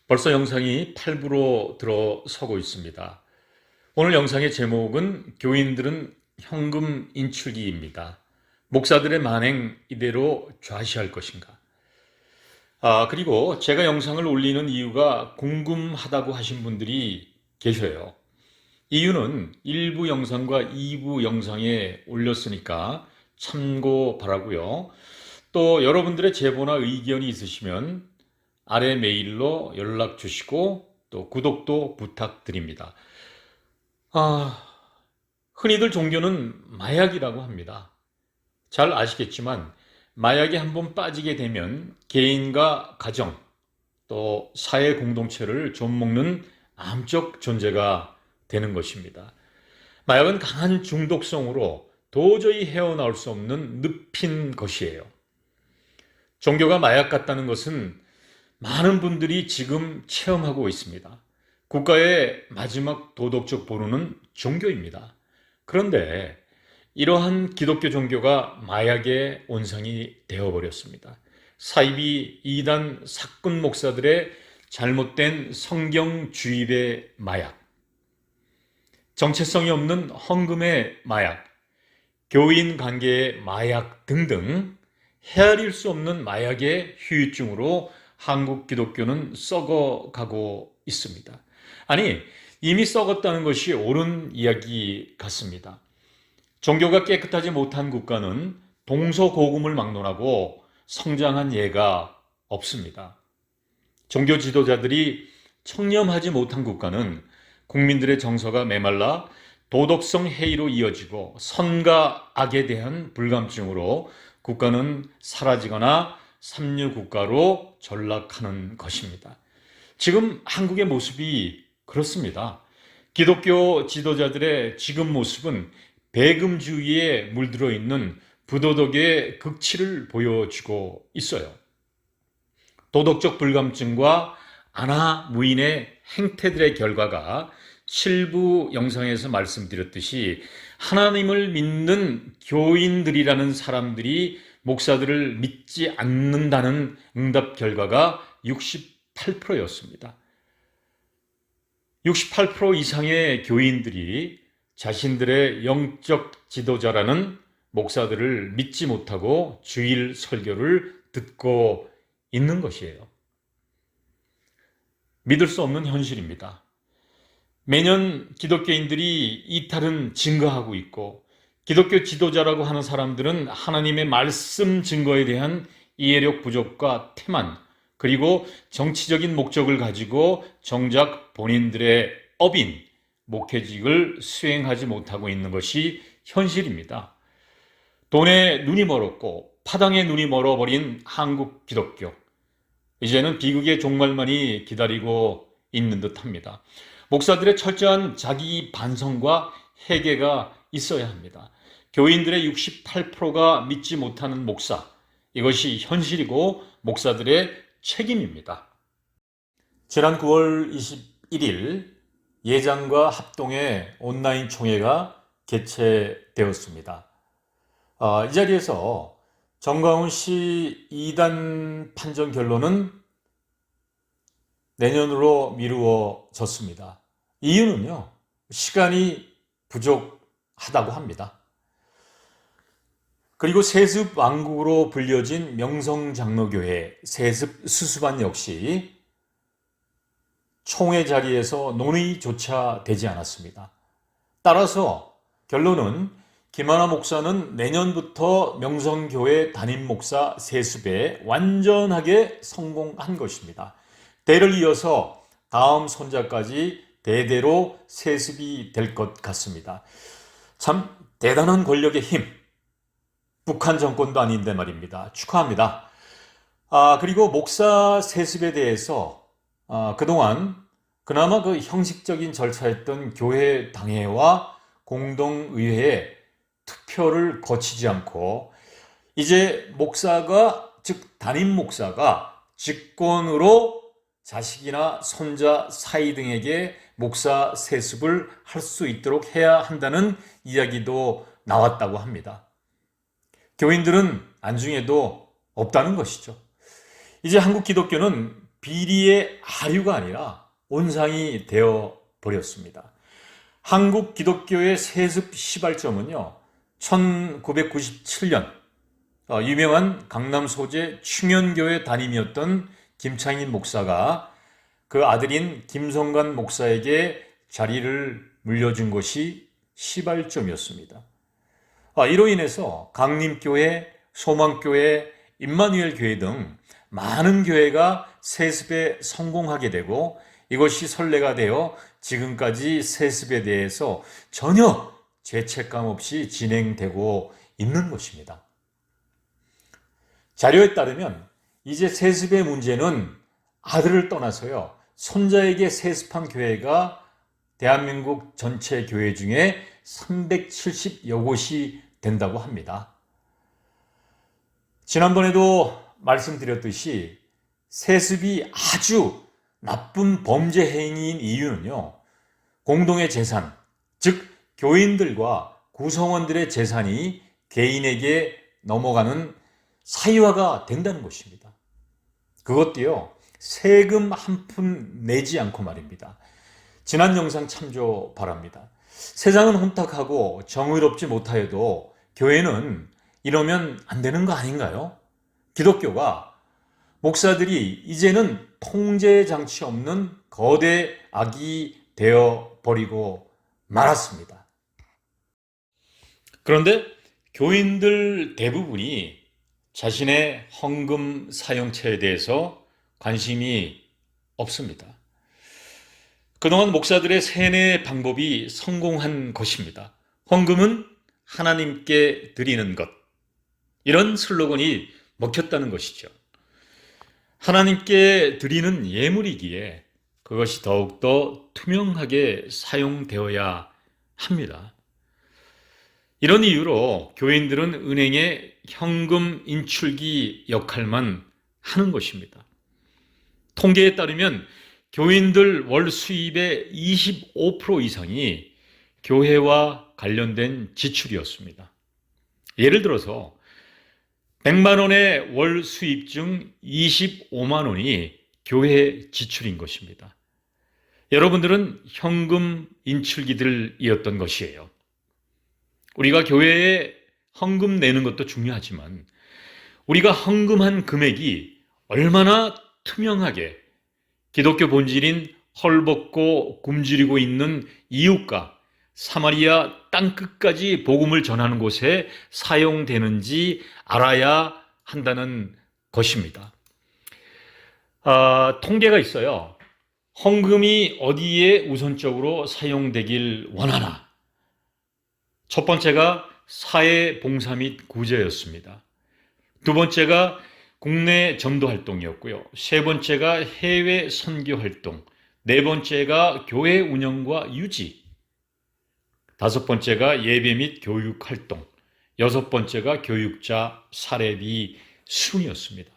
벌써 영상이 8부로 들어서고 있습니다. 오늘 영상의 제목은 교인들은 현금 인출기입니다. 목사들의 만행 이대로 좌시할 것인가? 그리고 제가 영상을 올리는 이유가 궁금하다고 하신 분들이 계셔요. 이유는 1부 영상과 2부 영상에 올렸으니까 참고 바라고요. 또 여러분들의 제보나 의견이 있으시면 아래 메일로 연락 주시고 또 구독도 부탁드립니다. 아, 흔히들 종교는 마약이라고 합니다. 잘 아시겠지만 마약에 한번 빠지게 되면 개인과 가정 또 사회 공동체를 좀먹는 암적 존재가 되는 것입니다. 마약은 강한 중독성으로 도저히 헤어나올 수 없는 늪인 것이에요. 종교가 마약 같다는 것은 많은 분들이 지금 체험하고 있습니다. 국가의 마지막 도덕적 보루는 종교입니다. 그런데 이러한 기독교 종교가 마약의 온상이 되어버렸습니다. 사이비 이단 사꾼 목사들의 잘못된 성경 주입의 마약, 정체성이 없는 헌금의 마약, 교인 관계의 마약 등등 헤아릴 수 없는 마약의 후유증으로 한국 기독교는 썩어가고 있습니다. 아니, 이미 썩었다는 것이 옳은 이야기 같습니다. 종교가 깨끗하지 못한 국가는 동서고금을 막론하고 성장한 예가 없습니다. 종교 지도자들이 청렴하지 못한 국가는 국민들의 정서가 메말라 도덕성 해이로 이어지고 선과 악에 대한 불감증으로 국가는 사라지거나 삼류국가로 전락하는 것입니다. 지금 한국의 모습이 그렇습니다. 기독교 지도자들의 지금 모습은 배금주의에 물들어 있는 부도덕의 극치를 보여주고 있어요. 도덕적 불감증과 아나무인의 행태들의 결과가 7부 영상에서 말씀드렸듯이 하나님을 믿는 교인들이라는 사람들이 목사들을 믿지 않는다는 응답 결과가 68%였습니다. 68% 이상의 교인들이 자신들의 영적 지도자라는 목사들을 믿지 못하고 주일 설교를 듣고 있는 것이에요. 믿을 수 없는 현실입니다. 매년 기독교인들이 이탈은 증가하고 있고 기독교 지도자라고 하는 사람들은 하나님의 말씀 증거에 대한 이해력 부족과 태만 그리고 정치적인 목적을 가지고 정작 본인들의 업인, 목회직을 수행하지 못하고 있는 것이 현실입니다. 돈에 눈이 멀었고 파당에 눈이 멀어버린 한국 기독교. 이제는 비극의 종말만이 기다리고 있는 듯합니다. 목사들의 철저한 자기 반성과 회개가 있어야 합니다. 교인들의 68%가 믿지 못하는 목사, 이것이 현실이고 목사들의 책임입니다. 지난 9월 21일 예장과 합동의 온라인 총회가 개최되었습니다. 이 자리에서 정광훈 씨 이단 판정 결론은 내년으로 미루어졌습니다. 이유는요, 시간이 부족하다고 합니다. 그리고 세습 왕국으로 불려진 명성장로교회 세습 수수반 역시 총회 자리에서 논의조차 되지 않았습니다. 따라서 결론은 김하나 목사는 내년부터 명성교회 담임 목사 세습에 완전하게 성공한 것입니다. 대를 이어서 다음 손자까지 대대로 세습이 될 것 같습니다. 참 대단한 권력의 힘, 북한 정권도 아닌데 말입니다. 축하합니다. 그리고 목사 세습에 대해서 그동안 그나마 그 형식적인 절차였던 교회 당회와 공동의회에 투표를 거치지 않고 이제 목사가 즉 담임 목사가 직권으로 자식이나 손자 사이 등에게 목사 세습을 할 수 있도록 해야 한다는 이야기도 나왔다고 합니다. 교인들은 안중에도 없다는 것이죠. 이제 한국 기독교는 비리의 하류가 아니라 온상이 되어 버렸습니다. 한국 기독교의 세습 시발점은요, 1997년 유명한 강남 소재 충현교회 담임이었던 김창인 목사가 그 아들인 김성관 목사에게 자리를 물려준 것이 시발점이었습니다. 이로 인해서 강림교회, 소망교회, 임마누엘 교회 등 많은 교회가 세습에 성공하게 되고 이것이 선례가 되어 지금까지 세습에 대해서 전혀 죄책감 없이 진행되고 있는 것입니다. 자료에 따르면 이제 세습의 문제는 아들을 떠나서요, 손자에게 세습한 교회가 대한민국 전체 교회 중에 370여 곳이 된다고 합니다. 지난번에도 말씀드렸듯이 세습이 아주 나쁜 범죄 행위인 이유는요, 공동의 재산, 즉 교인들과 구성원들의 재산이 개인에게 넘어가는 사유화가 된다는 것입니다. 그것도요, 세금 한 푼 내지 않고 말입니다. 지난 영상 참조 바랍니다. 세상은 혼탁하고 정의롭지 못하여도 교회는 이러면 안 되는 거 아닌가요? 기독교가 목사들이 이제는 통제 장치 없는 거대 악이 되어 버리고 말았습니다. 그런데 교인들 대부분이 자신의 헌금 사용처에 대해서 관심이 없습니다. 그동안 목사들의 세뇌 방법이 성공한 것입니다. 헌금은 하나님께 드리는 것. 이런 슬로건이 먹혔다는 것이죠. 하나님께 드리는 예물이기에 그것이 더욱더 투명하게 사용되어야 합니다. 이런 이유로 교인들은 은행의 현금 인출기 역할만 하는 것입니다. 통계에 따르면 교인들 월 수입의 25% 이상이 교회와 관련된 지출이었습니다. 예를 들어서 100만 원의 월 수입 중 25만 원이 교회 지출인 것입니다. 여러분들은 현금 인출기들이었던 것이에요. 우리가 교회에 헌금 내는 것도 중요하지만 우리가 헌금한 금액이 얼마나 투명하게 기독교 본질인 헐벗고 굶주리고 있는 이웃과 사마리아 땅끝까지 복음을 전하는 곳에 사용되는지 알아야 한다는 것입니다. 통계가 있어요. 헌금이 어디에 우선적으로 사용되길 원하나? 첫 번째가 사회봉사 및 구제였습니다. 두 번째가 국내 전도 활동이었고요. 세 번째가 해외 선교 활동, 네 번째가 교회 운영과 유지, 다섯 번째가 예배 및 교육 활동, 여섯 번째가 교육자 사례비 순이었습니다.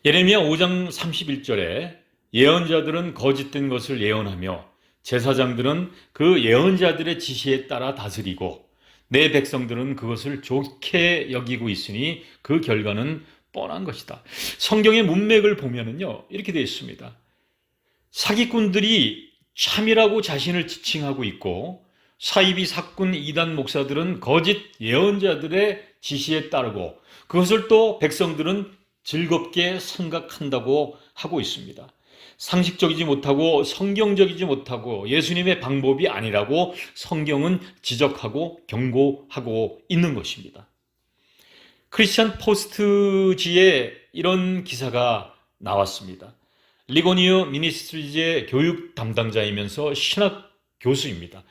예레미야 5장 31절에 예언자들은 거짓된 것을 예언하며 제사장들은 그 예언자들의 지시에 따라 다스리고 내 백성들은 그것을 좋게 여기고 있으니 그 결과는 뻔한 것이다. 성경의 문맥을 보면은요, 이렇게 되어 있습니다. 사기꾼들이 참이라고 자신을 지칭하고 있고 사이비 사꾼 이단 목사들은 거짓 예언자들의 지시에 따르고 그것을 또 백성들은 즐겁게 생각한다고 하고 있습니다. 상식적이지 못하고 성경적이지 못하고 예수님의 방법이 아니라고 성경은 지적하고 경고하고 있는 것입니다. 크리스천 포스트지에 이런 기사가 나왔습니다. 리고니어 미니스트리즈의 교육 담당자이면서 신학 교수입니다.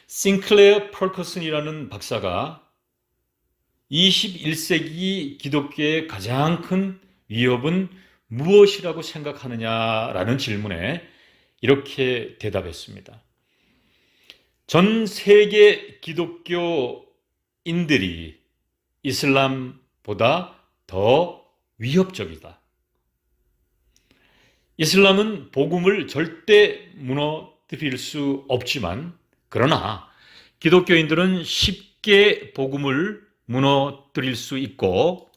싱클레어 펄커슨이라는 박사가 21세기 기독교의 가장 큰 위협은 무엇이라고 생각하느냐라는 질문에 이렇게 대답했습니다. 전 세계 기독교인들이 이슬람보다 더 위협적이다. 이슬람은 복음을 절대 무너뜨릴 수 없지만 그러나 기독교인들은 쉽게 복음을 무너뜨릴 수 있고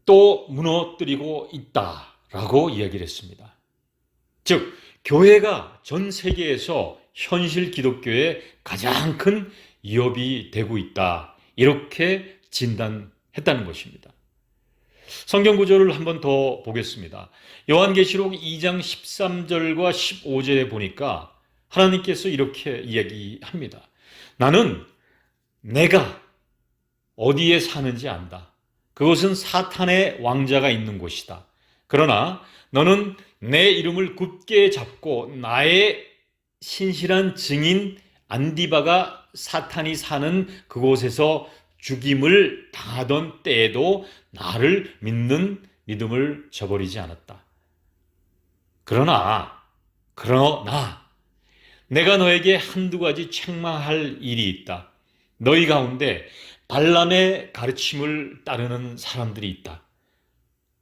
또 무너뜨리고 있다라고 이야기를 했습니다. 즉, 교회가 전 세계에서 현실 기독교의 가장 큰 위협이 되고 있다. 이렇게 진단했다는 것입니다. 성경 구절을 한 번 더 보겠습니다. 요한계시록 2장 13절과 15절에 보니까 하나님께서 이렇게 이야기합니다. 나는 내가 어디에 사는지 안다. 그것은 사탄의 왕자가 있는 곳이다. 그러나 너는 내 이름을 굳게 잡고 나의 신실한 증인 안디바가 사탄이 사는 그곳에서 죽임을 당하던 때에도 나를 믿는 믿음을 저버리지 않았다. 그러나 내가 너에게 한두 가지 책망할 일이 있다. 너희 가운데 발람의 가르침을 따르는 사람들이 있다.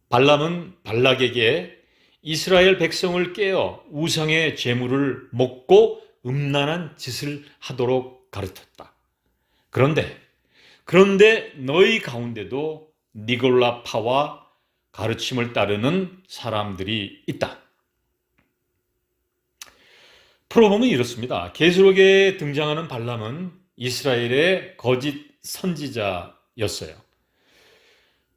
발람은 발락에게 이스라엘 백성을 깨어 우상의 제물을 먹고 음란한 짓을 하도록 가르쳤다. 그런데 너희 가운데도 니골라파와 가르침을 따르는 사람들이 있다. 풀어보면 이렇습니다. 계시록에 등장하는 발람은 이스라엘의 거짓 선지자였어요.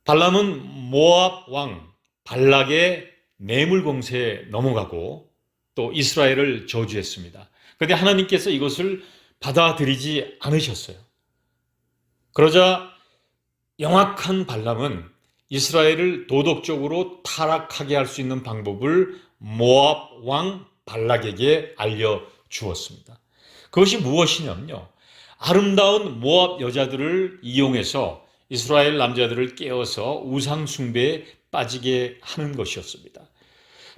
발람은 모압 왕 발락의 뇌물 공세에 넘어가고 또 이스라엘을 저주했습니다. 그런데 하나님께서 이것을 받아들이지 않으셨어요. 그러자 영악한 발람은 이스라엘을 도덕적으로 타락하게 할 수 있는 방법을 모압 왕 발락에게 알려주었습니다. 그것이 무엇이냐면요. 아름다운 모압 여자들을 이용해서 이스라엘 남자들을 깨워서 우상 숭배에 빠지게 하는 것이었습니다.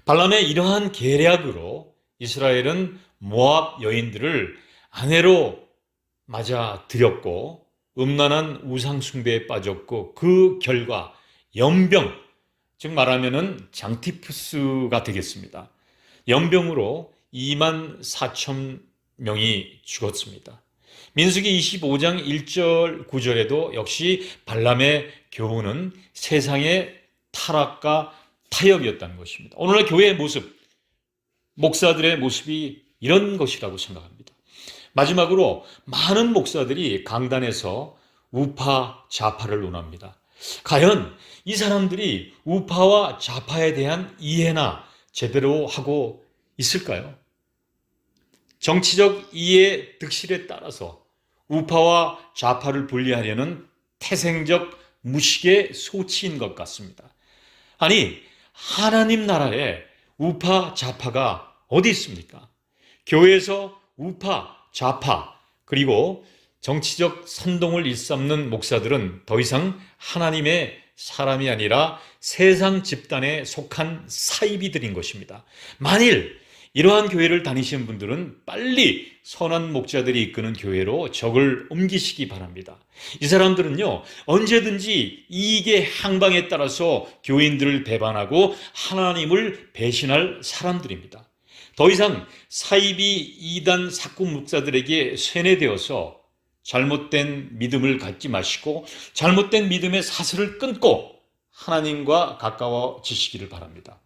발람의 이러한 계략으로 이스라엘은 모압 여인들을 아내로 맞아들였고 음란한 우상 숭배에 빠졌고 그 결과 연병, 즉 말하면은 장티푸스가 되겠습니다. 연병으로 2만 4천 명이 죽었습니다. 민수기 25장 1절 9절에도 역시 발람의 교훈은 세상의 타락과 타협이었다는 것입니다. 오늘날 교회의 모습, 목사들의 모습이 이런 것이라고 생각합니다. 마지막으로 많은 목사들이 강단에서 우파, 좌파를 논합니다. 과연 이 사람들이 우파와 좌파에 대한 이해나 제대로 하고 있을까요? 정치적 이해 득실에 따라서 우파와 좌파를 분리하려는 태생적 무식의 소치인 것 같습니다. 아니, 하나님 나라에 우파, 좌파가 어디 있습니까? 교회에서 우파, 좌파, 그리고 정치적 선동을 일삼는 목사들은 더 이상 하나님의 사람이 아니라 세상 집단에 속한 사이비들인 것입니다. 만일 이러한 교회를 다니시는 분들은 빨리 선한 목자들이 이끄는 교회로 적을 옮기시기 바랍니다. 이 사람들은요, 언제든지 이익의 향방에 따라서 교인들을 배반하고 하나님을 배신할 사람들입니다. 더 이상 사이비 이단 사꾼 목사들에게 세뇌되어서 잘못된 믿음을 갖지 마시고 잘못된 믿음의 사슬을 끊고 하나님과 가까워지시기를 바랍니다.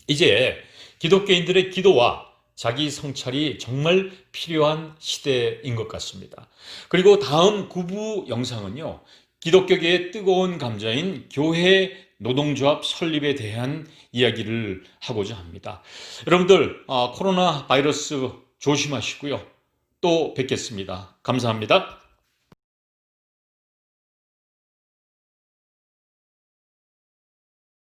이제 기독교인들의 기도와 자기 성찰이 정말 필요한 시대인 것 같습니다. 그리고 다음 9부 영상은요, 기독교계의 뜨거운 감자인 교회 노동조합 설립에 대한 이야기를 하고자 합니다. 여러분들 코로나 바이러스 조심하시고요. 또 뵙겠습니다. 감사합니다.